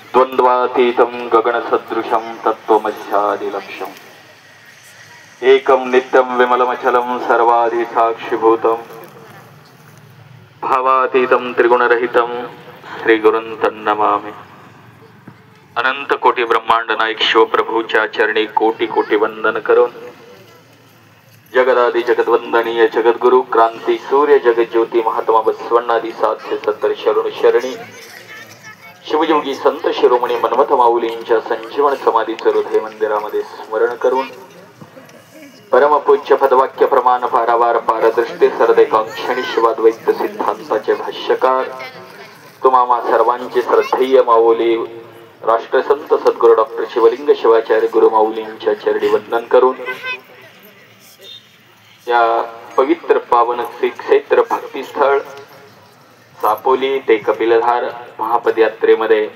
द्वंद्वातीतं गगनसदृशं तत्त्वमस्यादिलक्ष्यम् एकं नित्यं विमलमचलं सर्वाधिसाक्षिभूतं भावातीतं त्रिगुणरहितं श्रीगुरुं तन्नमामि। अनंत कोटी ब्रह्मांड नायक शिव प्रभूच्या चरणी कोटी कोटी वंदन करून जगदादि जगद्वंदनीय जगद्गुरु क्रांती सूर्य जगज्योती महात्मा बसवण्णादी 770 शरण शरणी शिवयोगी संत शिरोमणी मन्मथ माऊलींच्या संजीवन समाधीचं हृदय मंदिरामध्ये स्मरण करून परमपूज्य पदवाक्य प्रमाण पारावार पारदृष्टी सरदेकांक्षणी शिवाद्वैत सिद्धांताचे भाष्यकार तुम्हा सर्वांचे श्रद्धेय माऊली राष्ट्रसंत सद्गुरू डॉक्टर शिवलिंग शिवाचार्य गुरु माऊलींच्या चरणी वंदन करून या पवित्र पावन क्षेत्र भक्तिस्थळ सापोली ते कपिलधार महापदयात्रेमध्ये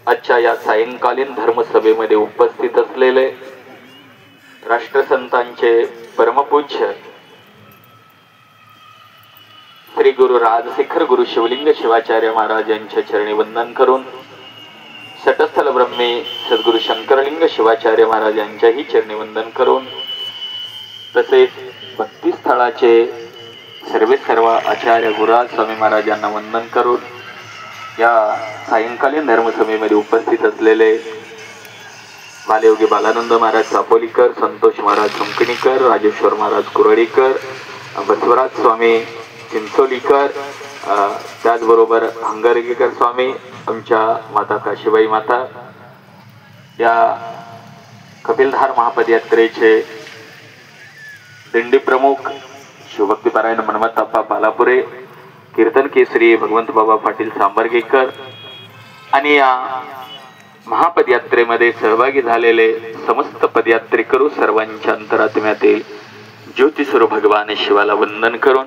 आजच्या या सायंकालीन धर्मसभेमध्ये उपस्थित असलेले राष्ट्रसंतांचे परमपूज्य श्री गुरु राजशिखर गुरु शिवलिंग शिवाचार्य महाराज यांच्या चरणी वंदन करून शटस्थल ब्रह्मे सद्गुरु शंकरलिंग शिवाचार्य महाराज यांच्याही चरणी वंदन करून तसेच भक्तिस्थळाचे सर्व आचार्य गुरुराज स्वामी महाराजांना वंदन करून या सायंकालीन धर्मसभेमध्ये उपस्थित असलेले बालयोगी बालानंद महाराज सापोलीकर, संतोष महाराज संकणीकर, राजेश्वर महाराज कुरडीकर, बसवराज स्वामी चिंचोलीकर, त्याचबरोबर हंगरगीकर स्वामी, आमच्या माता काशीबाई माता, या कपिलधार महापदयात्रेचे दिंडी प्रमुख शिवभक्तीपरायण मन्मथप्पा बालापुरे, कीर्तन केसरी भगवंत बाबा पाटील सांबर्गेकर आणि या महापदयात्रेमध्ये सहभागी झालेले समस्त पदयात्रेकरू सर्वांच्या अंतरात्म्यातील ज्योतिस्वरूप भगवान शिवाला वंदन करून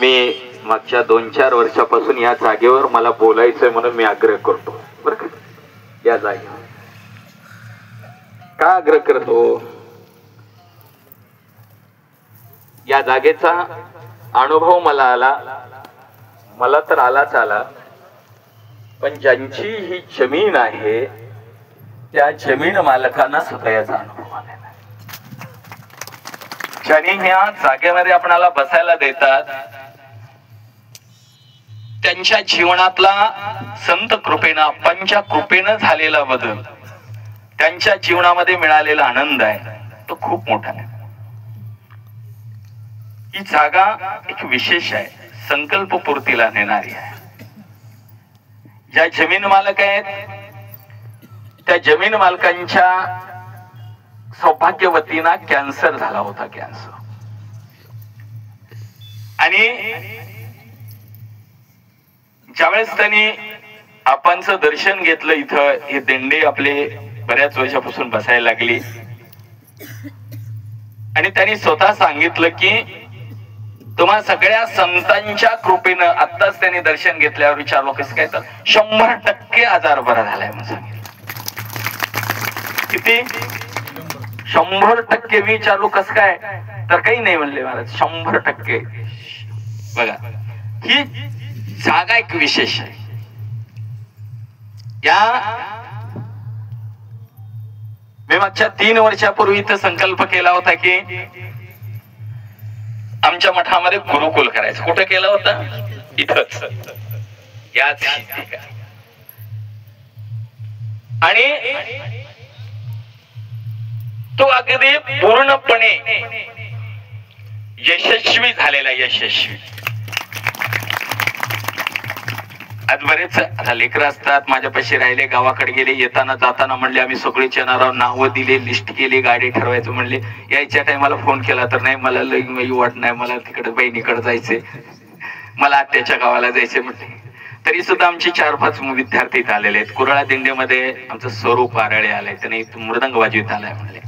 मी मागच्या 2-4 वर्षापासून या जागेवर मला बोलायचंय म्हणून मी आग्रह करतो बरं का। या जागेवर का आग्रह करतो? या जागेचा अनुभव मला आला, मला तर आलाच आला, पण ज्यांची ही जमीन आहे त्या जमीन मालकांना सुद्धा याचा अनुभव आलेला आहे। ज्यांनी ह्या जागेमध्ये आपणाला बसायला देतात त्यांच्या जीवनातला संत कृपेनं पंच कृपेनं झालेला बदल, त्यांच्या जीवनामध्ये मिळालेला आनंद आहे तो खूप मोठा आहे। ही जागा एक विशेष आहे, संकल्प पूर्तीला नेणारी आहे। ज्या जमीन मालक आहेत त्या जमीन मालकांच्या सौभाग्यवतींना कॅन्सर झाला होता, कॅन्सर, आणि ज्यावेळेस त्यांनी आपणचं दर्शन घेतलं इथं, हे दिंडे आपले बऱ्याच वर्षापासून बसायला लागली आणि त्यांनी स्वतः सांगितलं की तुम्हा सगळ्या संतांच्या कृपेनं, आत्ताच त्यांनी दर्शन घेतल्यावर विचारलो कसं काय, तर 100% आजार बरा झालाय म्हणून सांगितलं। किती? 100%। विचारलो कसं काय, तर काही नाही म्हणले महाराज, 100%। बघा ही जागा एक विशेष आहे। या मी मागच्या 3 वर्षापूर्वी इथं संकल्प केला होता की आमच्या मठामध्ये गुरुकुल करायचं। कुठं केला होता? इथंच, याच ठिकाणी। आणि तो अगदी पूर्णपणे यशस्वी झालेला, यशस्वी। आज बरेच आता लेकर असतात माझ्यापाशी राहिले, गावाकडे गेले, येताना जाताना म्हणले आम्ही सगळे चेनाराव नावं दिले, लिस्ट केली, गाडी ठरवायचं म्हणले, यायच्या टायमाला फोन केला तर नाही मला लई वाट नाही, मला तिकडे बहिणीकडे जायचे, मला आत्याच्या गावाला जायचे म्हणले। तरी सुद्धा आमचे 4-5 विद्यार्थी आलेले आहेत। कुराळा दिंडीमध्ये आमचं स्वरूप आरळे आले, त्याने मृदंग वाजवीत आलाय म्हणले।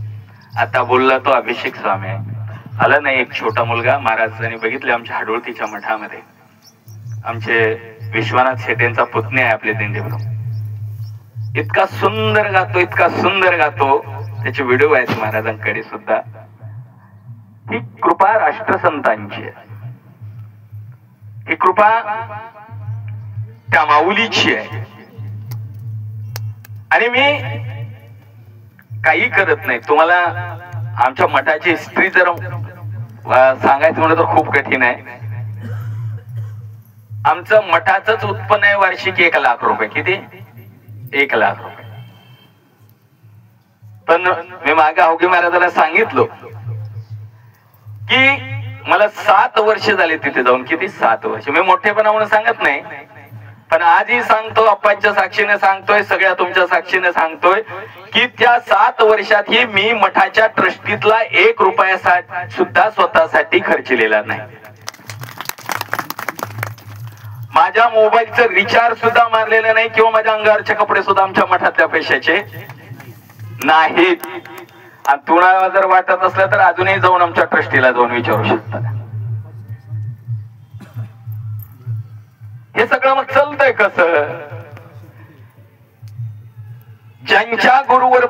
आता बोलला तो अभिषेक स्वामी आला नाही, एक छोटा मुलगा, महाराजांनी बघितले आमच्या हाडोळतीच्या मठामध्ये, आमचे विश्वनाथ शेटेंचा पुतण्या आहे आपल्या दिंडीवर, इतका सुंदर गातो, इतका सुंदर गातो, त्याचे व्हिडिओ आहेत महाराजांकडे सुद्धा। ही कृपा राष्ट्रसंतांची आहे। ही कृपा त्या माऊलीची आहे. आणि मी काही करत नाही. तुम्हाला आमच्या मठाची हिस्ट्री जर सांगायचं म्हणलं तर खूप कठीण आहे. आमचं मठाचंच उत्पन्न आहे वार्षिक 1 लाख रुपये. किती? 1 लाख रुपये. पण मी मागे अवघे महाराजाला सांगितलं की मला 7 वर्ष झाले तिथे जाऊन. किती? 7 वर्ष. मी मोठेपणा म्हणून सांगत नाही, पण आजही सांगतो, अप्पांच्या साक्षीने सांगतोय, सगळ्या तुमच्या साक्षीने सांगतोय की त्या 7 वर्षातही मी मठाच्या ट्रस्टीतला 1 रुपया सुद्धा स्वतःसाठी खर्चलेला नाही. माझ्या मोबाईलचं रिचार्ज सुद्धा मारलेलं नाही किंवा माझ्या अंगावरचे कपडे सुद्धा आमच्या मठातल्या पैशाचे नाहीत. आणि तुम्हाला जर वाटत असलं तर अजूनही जाऊन आमच्या ट्रस्टीला जाऊन विचारू शकता. हे सगळं मग चालतंय कसं? ज्यांच्या गुरुवर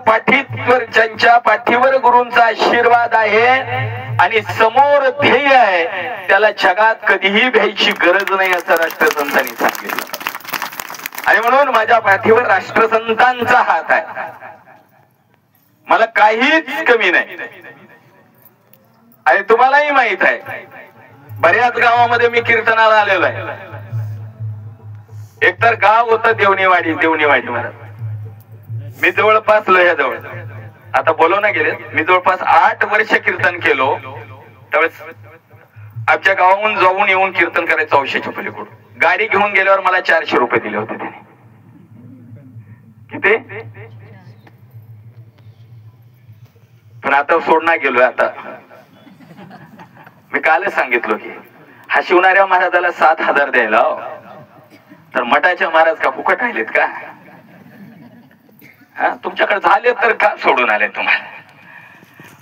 ज्यांच्या पाठीवर गुरूंचा आशीर्वाद आहे आणि समोर ध्येय आहे, त्याला जगात कधीही भ्यायची गरज नाही असं राष्ट्रसंतांनी सांगितलं. आणि म्हणून माझ्या पाठीवर राष्ट्रसंतांचा हात आहे. मला काहीच कमी नाही. आणि तुम्हालाही माहित आहे, बऱ्याच गावामध्ये मी कीर्तनाला आलेलो आहे. एकतर गाव होतं देवणीवाडी महाराज. मी जवळपास लोह्याजवळ, आता बोलव ना गेले, मी जवळपास 8 वर्ष कीर्तन केलो. त्यावेळेस आमच्या गावाहून जाऊन येऊन कीर्तन करायचं औषधाच्या पलीकडून. गाडी घेऊन गेल्यावर मला 400 रुपये दिले होते त्याने. किती? पण आता सोडणार गेलोय. आता मी कालच सांगितलं की हा शिवणाऱ्या महाराजाला 7,000 द्यायला, तर मठाच्या महाराज का फुकट राहिलेत का? तुमच्याकडे झाले तर का सोडून आले तुम्हाला?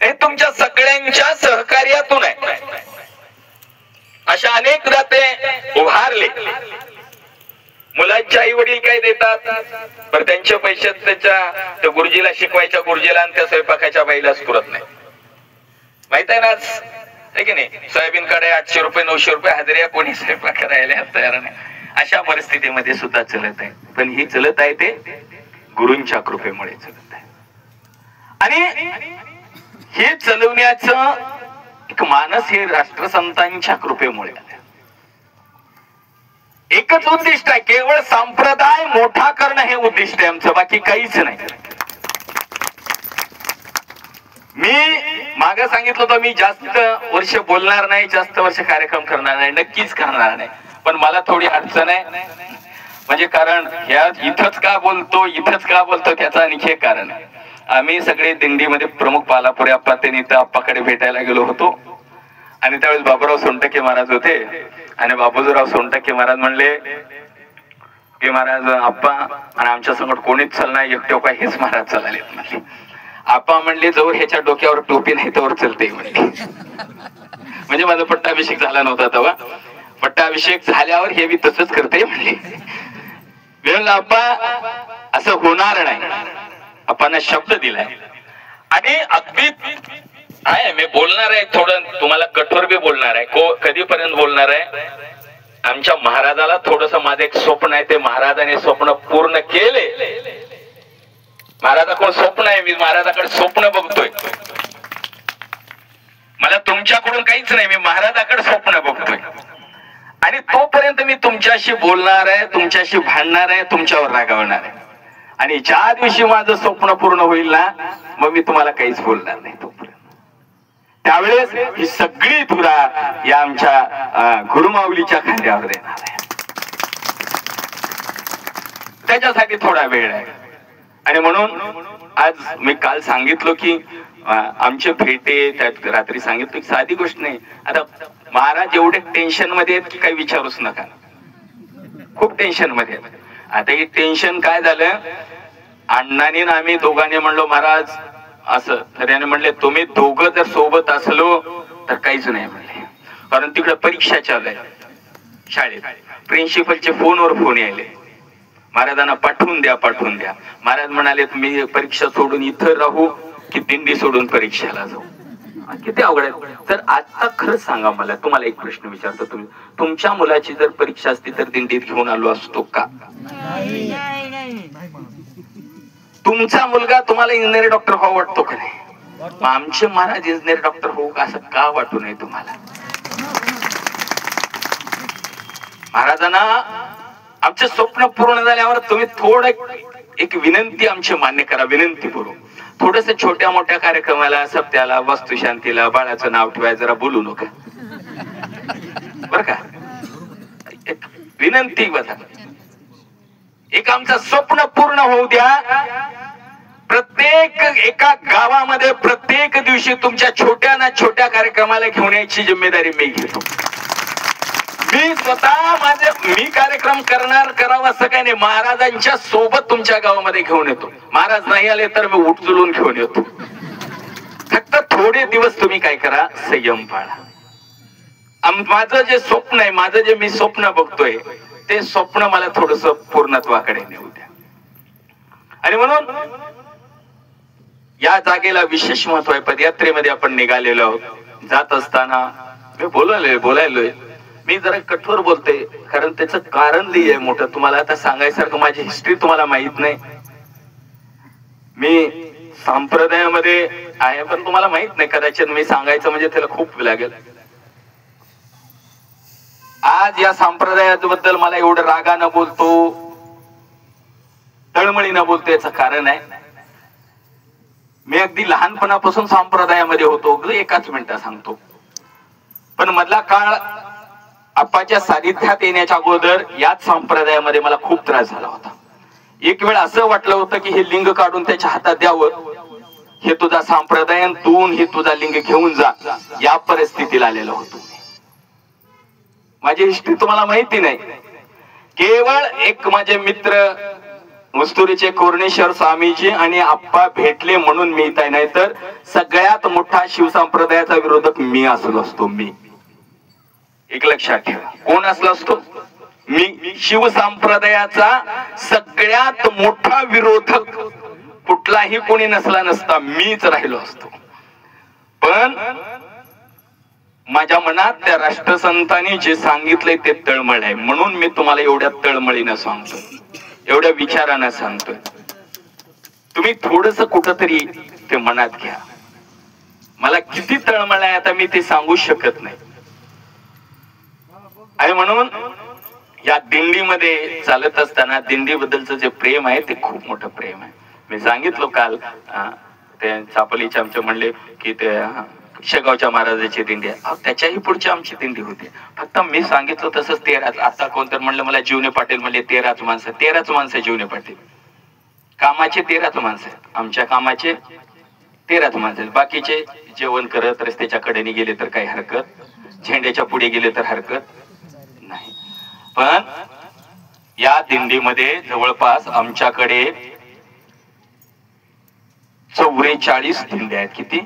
हे तुमच्या सगळ्यांच्या सहकार्यातून आहे. अशा अनेक दाते उभारले. मुलांचे आई वडील काय देतात, पण त्यांच्या पैशात त्या गुरुजीला शिकवायच्या गुरुजीला आणि त्या स्वयंपाकाच्या बाईलाच पुरत नाही. माहित आहे ना आहे की नाही? सोयाबीन कडे 800 रुपये 900 रुपये हजेरी, कोणी स्वयंपाक करायला तयार नाही. अशा परिस्थितीमध्ये सुद्धा चलत आहे. पण ही चलत आहे ते गुरूंच्या कृपेमुळे चलत आहे. आणि हे चलवण्याचं एक मानस हे राष्ट्रसंतांच्या कृपेमुळे. एकच उद्दिष्ट आहे, केवळ संप्रदाय मोठा करणं हे उद्दिष्ट आहे आमचं, बाकी काहीच नाही. मी मागे सांगितलं होतं मी जास्त वर्ष बोलणार नाही, जास्त वर्ष कार्यक्रम करणार नाही, नक्कीच करणार नाही. पण मला थोडी अडचण आहे, म्हणजे कारण ह्या इथंच का बोलतो त्याचं आणखी एक कारण आहे. आम्ही सगळे दिंडीमध्ये प्रमुख पालापुरे आप्पा त्यांनी तर आप्पाकडे भेटायला गेलो होतो. आणि त्यावेळेस बाबूराव सोनटक्के महाराज होते. आणि बाबूजीराव सोनटक्के महाराज म्हणले की महाराज आप्पा आणि आमच्या संकट कोणीच चालणार, एकटे का हेच महाराज चालले म्हणले. आप्पा म्हणले जवळ ह्याच्या डोक्यावर टोपी नाही तोवर चलते म्हणले. म्हणजे माझा पट्टाभिषेक झाला नव्हता तेव्हा. पट्टाभिषेक झाल्यावर हे मी तसंच करते म्हणले. आप्पा असं होणार नाही, आपण शब्द दिलाय. आणि अगदी आहे मी बोलणार आहे, थोडं तुम्हाला कठोर बी बोलणार आहे. कधीपर्यंत बोलणार आहे? आमच्या महाराजाला थोडस माझं एक स्वप्न आहे, ते महाराजाने स्वप्न पूर्ण केले. महाराजाकडे स्वप्न आहे, मी महाराजाकडे स्वप्न बघतोय. मला तुमच्याकडून काहीच नाही, मी महाराजाकडे स्वप्न बघतोय. आणि तोपर्यंत मी तुमच्याशी बोलणार आहे, तुमच्याशी भांडणार आहे, तुमच्यावर रागावणार आहे. आणि ज्या दिवशी माझं स्वप्न पूर्ण होईल ना, मग मी तुम्हाला काहीच बोलणार नाही तोपर्यंत. त्यावेळेस ही सगळी धुरा या आमच्या गुरुमाऊलीच्या खांद्यावर देणार आहे. त्याच्यासाठी थोडा वेळ आहे. आणि म्हणून आज मी काल सांगितलं की आमचे भेटे, त्यात रात्री सांगितलं की साधी गोष्ट नाही. आता महाराज एवढे टेन्शन मध्ये आहेत की काही विचारूच नका, खूप टेन्शन मध्ये आहेत. आता हे टेन्शन काय झालं, अण्णांनी आम्ही दोघांनी म्हणलो महाराज असं, तर याने म्हणले तुम्ही दोघं जर सोबत असलो तर काहीच नाही म्हणले. कारण तिकडे परीक्षा चालू आहे शाळेत. प्रिन्सिपलचे फोनवर फोन यायले, महाराजांना पाठवून द्या. महाराज म्हणाले मी परीक्षा सोडून इथं राहू की दिंडी सोडून परीक्षेला जाऊ. किती अवघड आहे. तर आता खरंच सांगा मला, तुम्हाला एक प्रश्न विचारतो, तुम्ही तुमच्या मुलाची जर परीक्षा असती तर दिंडीत घेऊन आलो असतो का? तुमचा मुलगा तुम्हाला इंजिनियर डॉक्टर व्हावं वाटतो का नाही? आमचे महाराज इंजिनियर डॉक्टर होऊ का असं का वाटू नये तुम्हाला? महाराजांना आमचे स्वप्न पूर्ण झाल्यावर तुम्ही थोडं एक विनंती आमची मान्य करा, विनंती करू. थोडस छोट्या मोठ्या कार्यक्रमाला, सप्त्याला, वस्तुशांतीला, बाळाचं नाव ठेवाय जरा बोलू नका बर का? एक विनंती बघा, एक आमचं स्वप्न पूर्ण होऊ द्या. प्रत्येक एका गावामध्ये प्रत्येक दिवशी तुमच्या छोट्या ना छोट्या कार्यक्रमाला घेऊन यायची जिम्मेदारी मी घेतो. मी स्वतः मी कार्यक्रम करावा असं काही नाही. महाराजांच्या सोबत तुमच्या गावामध्ये घेऊन येतो. महाराज नाही आले तर मी उठजुलून घेऊन येतो. फक्त थोडे दिवस तुम्ही काय करा, संयम पाळा. माझं जे स्वप्न आहे, माझं जे मी स्वप्न बघतोय, ते स्वप्न मला थोडस पूर्णत्वाकडे नेऊ द्या. आणि म्हणून या जागेला विशेष महत्व आहे. पदयात्रेमध्ये आपण निघालेलो आहोत. जात असताना मी बोलायलोय मी जरा कठोर बोलते, कारण त्याचं कारण लिहिलंय मोठं. तुम्हाला आता सांगायसारखं माझी हिस्ट्री तुम्हाला माहित नाही. मी संप्रदायामध्ये आहे, पण तुम्हाला माहित नाही. कदाचित मी सांगायचं म्हणजे त्याला खूप वेळ लागेल. आज या संप्रदायाबद्दल मला एवढं रागानं बोलतो, तळमळीनं बोलतो, याचं कारण आहे, मी अगदी लहानपणापासून संप्रदायामध्ये होतो. एकाच मिनिटात सांगतो. पण मधला काळ आपाच्या सानिध्यात येण्याच्या अगोदर याच संप्रदायामध्ये मला खूप त्रास झाला होता. एक वेळ असं वाटलं होतं की हे लिंग काढून त्याच्या हातात द्यावं, हे तुझा संप्रदाय, तू हे तुझा लिंग घेऊन जा, या परिस्थितीला आलेलो होतो. माझी हिस्ट्री तुम्हाला माहिती नाही. केवळ एक माझे मित्र मुस्तुरीचे कोरणेश्वर स्वामीजी आणि आप्पा भेटले म्हणून मी इथे, नाही तर सगळ्यात मोठा शिवसंप्रदायाचा विरोधक मी असलो असतो. मी एक लक्षात ठेवा, कोण असलो असतो? मी शिवसंप्रदायाचा सगळ्यात मोठा विरोधक कुठलाही कोणी नसला नसता, मीच राहिलो असतो. पण माझ्या मनात त्या राष्ट्रसंतांनी जे सांगितलंय ते तळमळ आहे, म्हणून मी तुम्हाला एवढ्या तळमळीनं सांगतोय, एवढ्या विचारानं सांगतोय. तुम्ही थोडस कुठंतरी ते मनात घ्या. मला किती तळमळ आहे आता मी ते सांगू शकत नाही. आणि म्हणून या दिंडीमध्ये चालत असताना दिंडीबद्दलचं जे प्रेम आहे ते खूप मोठं प्रेम आहे. मी सांगितलं काल ते चापलीचे आमचे म्हणले की ते शेगावच्या महाराजाची दिंडी आहे, त्याच्याही पुढची आमची दिंडी होती. फक्त मी सांगितलं तसंच 13. आता कोणतर म्हणलं मला जीवने पाटील म्हणले 13च माणसं जीवने पाटील. कामाचे 13च माणसं, आमच्या कामाचे 13च माणसं. बाकीचे जेवण करत रस्त्याच्या कडेने गेले तर काही हरकत, झेंड्याच्या पुढे गेले तर हरकत नाही. पण या दिंडीमध्ये जवळपास आमच्याकडे 44 दिंड्या आहेत. किती?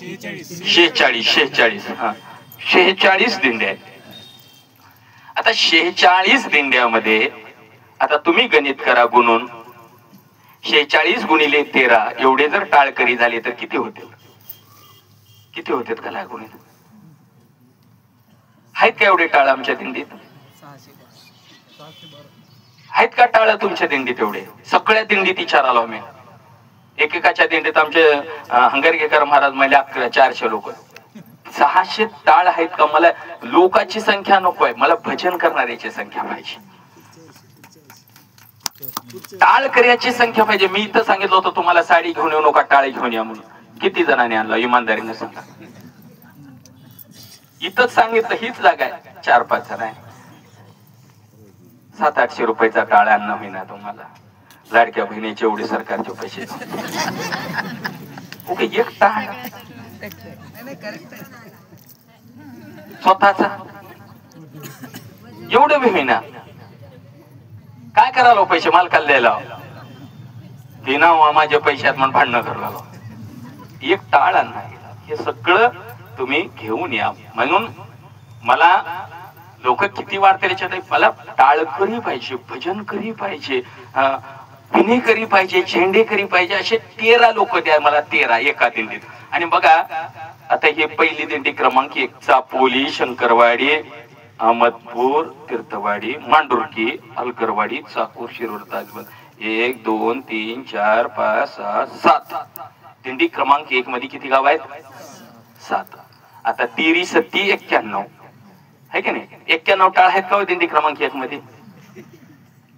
46. हा, 46 दिंड्या आहेत. आता 46 दिंड्यामध्ये आता तुम्ही गणित करा गुणून. 46 गुणिले 13 एवढे जर टाळकरी झाले तर किती होते? किती होते का नाही गुणित? आहेत का एवढे टाळ आमच्या दिंडीत? आहेत का टाळ तुमच्या दिंडीत एवढे? सगळ्या दिंडीत विचारालो मी. एकेकाच्या दिंडीत आमचे हंगरगेकर महाराज म्हणजे 400 लोक. 600 टाळ आहेत का? मला लोकांची संख्या नको आहे, मला भजन करणाऱ्याची संख्या पाहिजे, टाळ करण्याची संख्या पाहिजे. मी इथं सांगितलं होतं तुम्हाला साडी घेऊन येऊ नका, टाळ घेऊन या म्हणून. किती जणांनी आणलं इमानदारीने सांगा? इथंच सांगितलं, हीच जागा आहे. 4-5 जण आहे. 700-800 रुपयाचा टाळ अन्न होईना तुम्हाला. लाडक्या बहिणीचे एवढे सरकारचे पैसे. ओके, एक टाळ स्वतःचा एवढं बी होईना. काय करायला पैसे मालकाला द्यायला? बिना माझ्या पैशात म्हणून भांडणं करायला. एक टाळ नाही, हे सगळं तुम्ही घेऊन या. म्हणून मला लोक किती वाढते त्याच्यात, मला टाळकरी पाहिजे, भजनकरी पाहिजे, विनेकरी पाहिजे, झेंडेकरी पाहिजे, असे 13 लोक द्या मला. 13 एका दिंडीत. आणि बघा आता हे पहिली दिंडी क्रमांक 1 चापोली, शंकरवाडी, अहमदपूर, तीर्थवाडी, मांडुर्की, अलकरवाडी, चाकूर, शिरूर, ताजबंद 1 2 3 4 5 6 7 दिंडी क्रमांक 1 मध्ये किती गाव आहेत? 7. आता 3 7 91 आहे की नाही? 91 टाळ आहेत का दिंडी क्रमांक 1 मध्ये?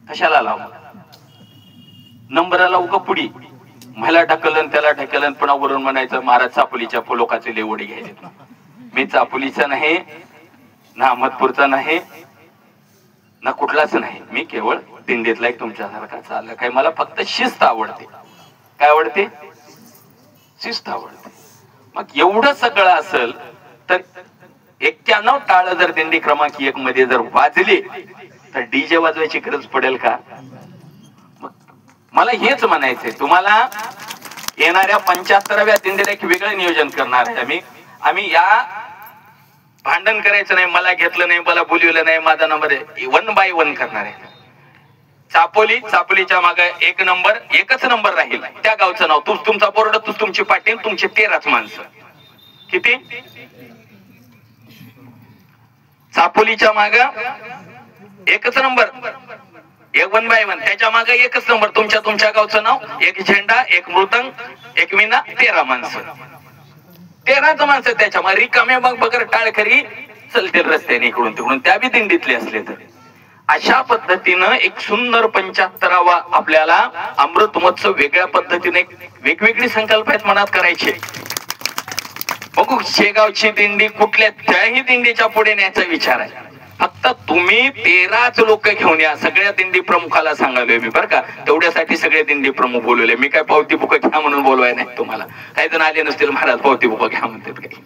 कशाला लाव नंबराला उगा पुढी मला ढकलन त्याला ढकलन पुन्हा वरून म्हणायचं महाराज चापोलीच्या लोकांचे लेवडी घ्यायचे. मी चापोलीचा नाही ना अहमदपूरचा नाही ना कुठलाच नाही, मी केवळ दिंडीतला एक तुमच्यासारखा चालला काय. मला फक्त शिस्त आवडते. काय आवडते? शिस्त आवडते. मग एवढं सगळं असेल तर 91 टाळ जर दिंडी क्रमांक 1 मध्ये जर वाजली तर डीजे वाजवायची गरज पडेल का? मला हेच म्हणायचंय तुम्हाला. येणाऱ्या 75व्या दिंडीला एक वेगळं नियोजन करणार आहे आम्ही या भांडण करायचं नाही, मला घेतलं नाही, मला बोलवलं नाही, माझा नंबर 1 बाय 1 करणार आहे. चापोलीच्या मागे एकच नंबर राहील. त्या गावचं नाव तुमचा बोर्ड, तुमची पाटी, तुमचे 13च माणसं. किती? चापोलीच्या मागे एकच नंबर, 1 बाय 1. त्याच्या मागे एकच नंबर, तुमच्या गावचं नाव, एक झेंडा, एक मृदंग, एक मीना, 13 माणसं. 13च माणसं त्याच्या मागे रिकामे मग बगर टाळकरी चलतील रस्त्याने इकडून तिकडून, त्या बी दिंडीतले असले तर. अशा पद्धतीनं एक सुंदर 75वा आपल्याला अमृत महोत्सव वेगळ्या पद्धतीने वेगवेगळी संकल्प आहेत मनात करायचे. बघू शेगावची दिंडी कुठल्या त्याही दिंडीच्या पुढे न्यायचा विचार आहे. फक्त तुम्ही 13च लोक घेऊन या. सगळ्या दिंडी प्रमुखाला सांगालोय मी बरं का. तेवढ्यासाठी सगळे दिंडी प्रमुख बोलवले. मी काय पावती बुक घ्या म्हणून बोलवाय नाही तुम्हाला. काही जण आले नसतील महाराज पावती बुक घ्या म्हणतात काही,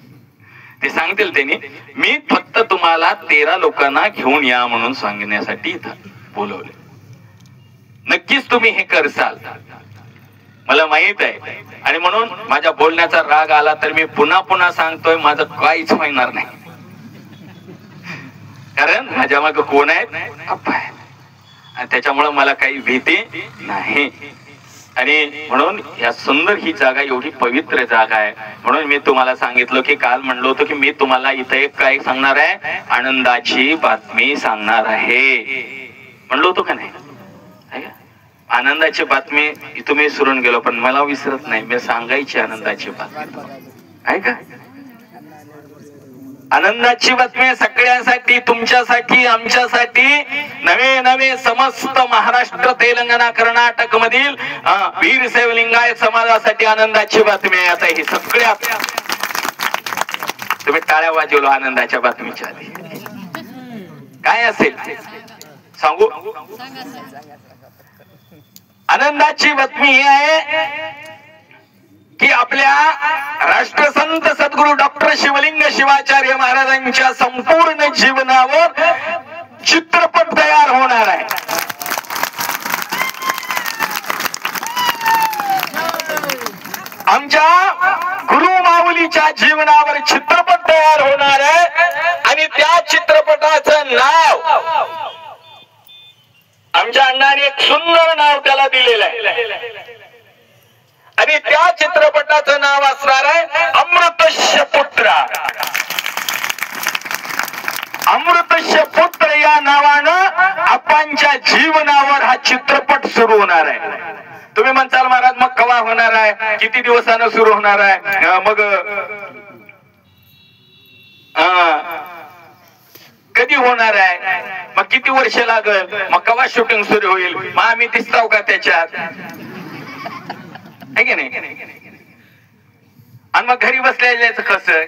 ते सांगतील त्यांनी. मी फक्त तुम्हाला 13 लोकांना घेऊन या म्हणून सांगण्यासाठी इथं बोलवले. नक्कीच तुम्ही हे करसाल मला माहित आहे. आणि म्हणून माझ्या बोलण्याचा राग आला तर मी पुन्हा सांगतोय, माझं काहीच होणार नाही. कारण माझ्या मागे कोण आहेत? अप्पा आहेत. आणि त्याच्यामुळे मला काही भीती नाही. आणि म्हणून या सुंदर ही जागा एवढी पवित्र जागा आहे. म्हणून मी तुम्हाला सांगितलं की काल म्हणलो होतो की मी तुम्हाला इथे एक काय सांगणार आहे? आनंदाची बातमी सांगणार आहे म्हणलो होतो का नाही? आनंदाची बातमी इथून मी विसरून गेलो, पण मला विसरत नाही. मी सांगायची आनंदाची बातमी आहे का? आनंदाची बातमी सगळ्यांसाठी, तुमच्यासाठी, आमच्यासाठी, नवे समस्त महाराष्ट्र, तेलंगणा, कर्नाटक मधील वीरशैव लिंगायत समाजासाठी आनंदाची बातमी आहे. आता ही सगळ्यात तुम्ही टाळ्या वाजवलो आनंदाच्या बातमीच्या आधी. काय असेल सांगू? आनंदाची बातमी ही आहे की आपल्या राष्ट्रसंत सद्गुरु डॉक्टर शिवलिंग शिवाचार्य महाराजांच्या संपूर्ण जीवनावर चित्रपट तयार होणार आहे. आमच्या गुरु माऊलीच्या जीवनावर चित्रपट तयार होणार आहे. आणि त्या चित्रपटाचं नाव आमच्या अण्णांनी एक सुंदर नाव त्याला दिलेलं आहे. आणि त्या चित्रपटाचं नाव असणार आहे अमृतस्य पुत्र. अमृतस्य पुत्र या नावानं आपणच्या जीवनावर हा चित्रपट सुरू होणार आहे. तुम्ही म्हणताल महाराज मग केव्हा होणार आहे? किती दिवसानं सुरू होणार आहे? मग कधी होणार आहे? मग किती वर्ष लागल? मग केव्हा शूटिंग सुरू होईल? मग आम्ही दिसताव का त्याच्यात? आहे की नाही? आणि मग घरी बसल्याचं कसं?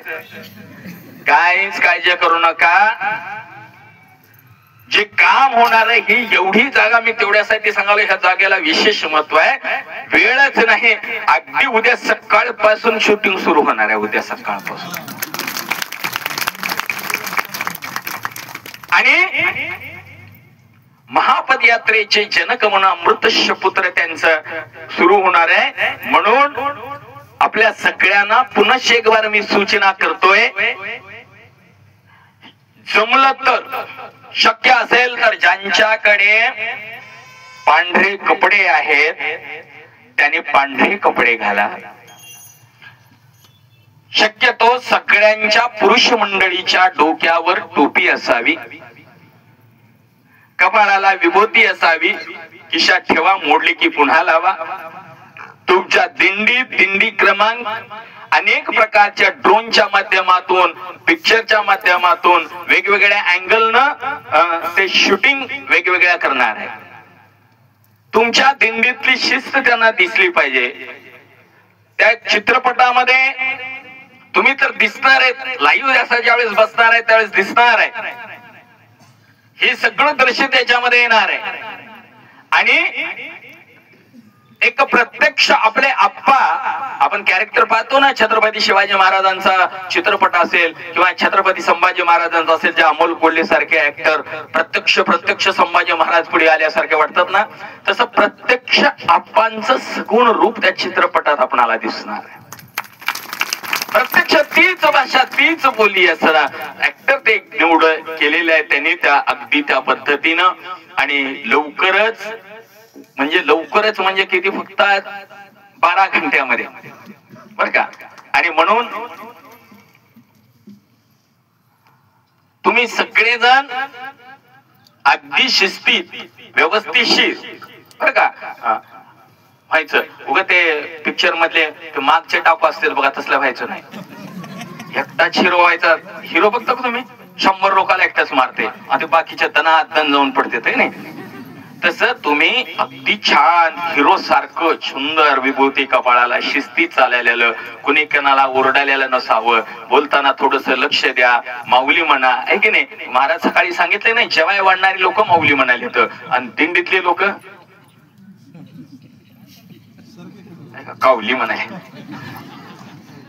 काहीच काळजी करू नका. जे काम होणार आहे ही एवढी जागा मी तेवढ्यासाठी सांगालो. ह्या जागेला विशेष महत्व आहे. वेळच नाही. अगदी उद्या सकाळपासून शूटिंग सुरू होणार आहे. उद्या सकाळपासून. आणि महापदयात्रेचे जनक म्हणून अमृतस्य पुत्र त्यांचं सुरू होणार आहे. म्हणून आपल्या सगळ्यांना पुन्हा एक बार मी सूचना करतोय, जमलं तर शक्य असेल तर ज्यांच्याकडे पांढरे कपडे आहेत त्यांनी पांढरे कपडे घाला. शक्यतो सगळ्यांच्या पुरुष मंडळीच्या डोक्यावर टोपी असावी, कपाळाला विभूती असावी, खिशात ठेवा, मोडली की पुन्हा लावा. तुमच्या दिंडी क्रमांक अनेक प्रकारच्या ड्रोनच्या माध्यमातून, पिक्चरच्या माध्यमातून, वेगवेगळ्या अँगलनं ते शूटिंग वेगवेगळ्या करणार आहे. तुमच्या दिंडीतली शिस्त त्यांना दिसली पाहिजे. त्या चित्रपटामध्ये तुम्ही तर दिसणार आहे, लाईव्ह असा ज्यावेळेस बसणार आहे त्यावेळेस दिसणार आहे. हे सगळं दृश्य त्याच्यामध्ये येणार आहे. आणि एक प्रत्यक्ष आपले आप्पा, आपण कॅरेक्टर पाहतो ना, छत्रपती शिवाजी महाराजांचा चित्रपट असेल किंवा छत्रपती संभाजी महाराजांचा असेल, जे अमोल कोल्हे सारखे ऍक्टर प्रत्यक्ष संभाजी महाराज पुढे आल्यासारखे वाटतात ना, तसं प्रत्यक्ष आप्पांचं सगुण रूप त्या चित्रपटात आपणाला दिसणार आहे. प्रत्यक्ष तीच भाषा, तीच बोली असताना ऍक्टर ते निवड केलेले आहे त्यांनी त्या अगदी त्या पद्धतीनं. आणि लवकरच म्हणजे किती, फक्त 12 घंट्यामध्ये, बर का. आणि म्हणून तुम्ही सगळेजण अगदी शिस्तीत, व्यवस्थितशीर, बर का व्हायचं. उगा ते पिक्चर मधले ते मागचे टाकू असतील बघा, तसलं व्हायचं नाही. एकटाच हिरो व्हायचा. हिरो बघता का तुम्ही, 100 लोकांना एकटाच मारते आणि बाकीच्या दनात दन जाऊन पडते नाही. तसं तुम्ही अगदी छान हिरो सारखं सुंदर विभूती कपाळाला, शिस्तीत चाललेलं, कुणी कोणाला ओरडालेलं नसावं, बोलताना थोडस लक्ष द्या, माऊली म्हणा, आहे की नाही. महाराज सकाळी सांगितले नाही, जेवाय वाढणारी लोक माऊली म्हणाले तर, आणि दिंडीतले लोक कावली म्हणाय.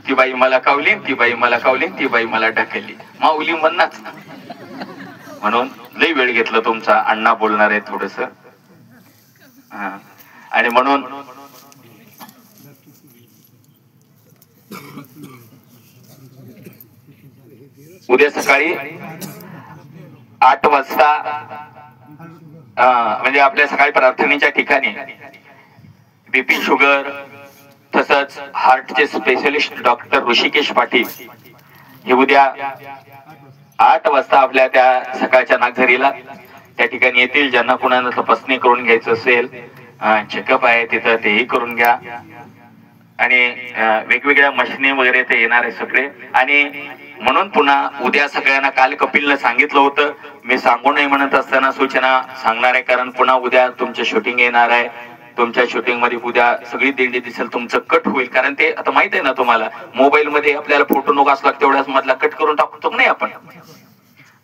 ती बाई मला कावली, ती बाई मला कावली, ती बाई मला ढकलली, माऊली म्हणणाच. म्हणून लई वेळ घेतलं तुमचा, अण्णा बोलणार आहे थोडस. आणि म्हणून उद्या सकाळी 8 वाजता म्हणजे आपल्या सकाळी प्रार्थनेच्या ठिकाणी बीपी, शुगर, तसंच हार्टचे स्पेशलिस्ट डॉक्टर ऋषिकेश पाटील हे उद्या 8 वाजता आपल्या त्या सकाळच्या नागझरीला त्या ठिकाणी येतील. ज्यांना कुणाला तपासणी करून घ्यायचं असेल, चेकअप आहे तिथं, तेही करून घ्या. आणि वेगवेगळ्या मशिनी वगैरे ते येणार आहे सगळे. आणि म्हणून पुन्हा उद्या सगळ्यांना, काल कपिलनं सांगितलं होतं, मी सांगू नाही म्हणत असताना सूचना सांगणार आहे, कारण पुन्हा उद्या तुमचं शूटिंग येणार आहे. तुमच्या शूटिंग मध्ये उद्या सगळी दिंडी दिसेल, तुमचं कट होईल. कारण ते आता माहित आहे ना तुम्हाला, मोबाईल मध्ये आपल्याला फोटो नको असला तेवढ्याच मधला कट करून टाकतो नाही आपण.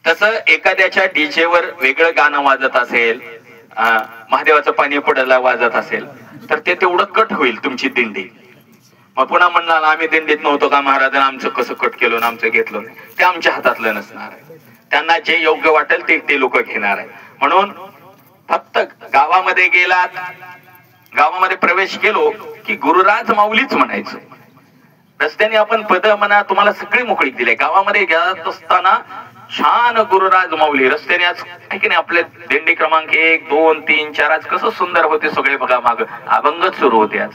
तसं एखाद्याच्या डीजे वर वेगळं गाणं वाजत असेल, महादेवाचं पाणी पडायला वाजत असेल, तर ते तेवढं कट होईल तुमची दिंडी. मग पुन्हा म्हणणार आम्ही दिंडीत नव्हतो का, महाराजांना आमचं कसं कट केलं, आमचं घेतलं नाही. ते आमच्या हातातलं नसणार आहे. त्यांना जे योग्य वाटेल ते लोक घेणार आहे. म्हणून फक्त गावामध्ये गेलात, गावामध्ये प्रवेश केलो की गुरुराज माऊलीच म्हणायचं. रस्त्याने आपण पद म्हणा, तुम्हाला सगळी मोकळीक दिली. गावामध्ये गेला असताना छान गुरुराज माऊली रस्त्याने, आज आहे की नाही, आपले दिंडी क्रमांक 1, 2, 3, 4 आज कसं सुंदर होते सगळे बघा. माग अभंगच सुरू होते आज,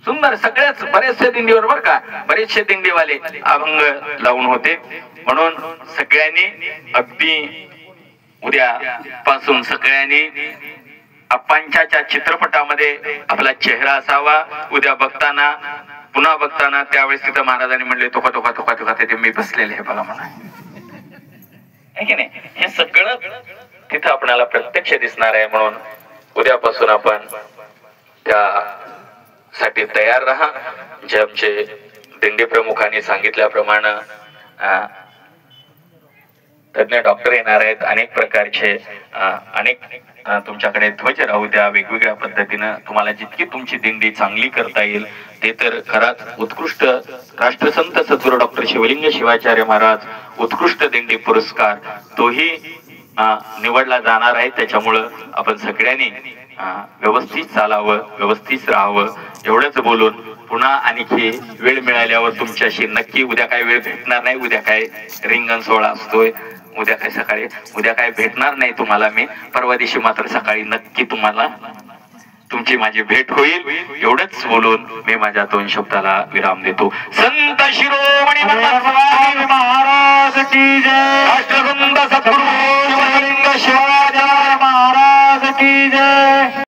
सुंदर. सगळ्याच बरेचसे दिंडीवर बर का, बरेचसे दिंडीवाले अभंग लावून होते. म्हणून सगळ्यांनी अगदी उद्या पासून सगळ्यांनी अप्पांच्या चित्रपटामध्ये आपला चेहरा असावा. उद्या बघताना, पुन्हा बघताना त्यावेळेस तिथं महाराजांनी म्हणले, तोका तोका तोका तोका ते मी बसलेले आहे बघा म्हणा, आहे की नाही. हे सगळं तिथं आपल्याला प्रत्यक्ष दिसणार आहे. म्हणून उद्यापासून आपण त्यासाठी तयार राहा. जे आमचे दिंडी प्रमुखांनी सांगितल्याप्रमाणे तज्ञ डॉक्टर येणार आहेत. अनेक प्रकारचे अनेक तुमच्याकडे ध्वज राहू द्या. वेगवेगळ्या पद्धतीनं तुम्हाला जितकी तुमची दिंडी चांगली करता येईल ते तर खराच उत्कृष्ट राष्ट्रसंत सद्गुरू डॉक्टर शिवलिंग शिवाचार्य महाराज उत्कृष्ट दिंडी पुरस्कार तोही निवडला जाणार आहे. त्याच्यामुळं आपण सगळ्यांनी व्यवस्थित चालावं, व्यवस्थित राहावं एवढंच बोलून पुन्हा आणखी वेळ मिळाल्यावर तुमच्याशी नक्की, उद्या काय वेळ भेटणार नाही, उद्या काय रिंगण सोहळा असतोय, उद्या काय भेटणार नाही तुम्हाला मी. परवा दिवशी मात्र सकाळी नक्की तुम्हाला तुमची माझी भेट होईल एवढंच बोलून मी माझ्या 2 शब्दाला विराम देतो. संत शिरोमणी स्वामी महाराज की जय. राष्ट्रसंत सद्गुरु शिवलिंग शिवाजी महाराज की जय.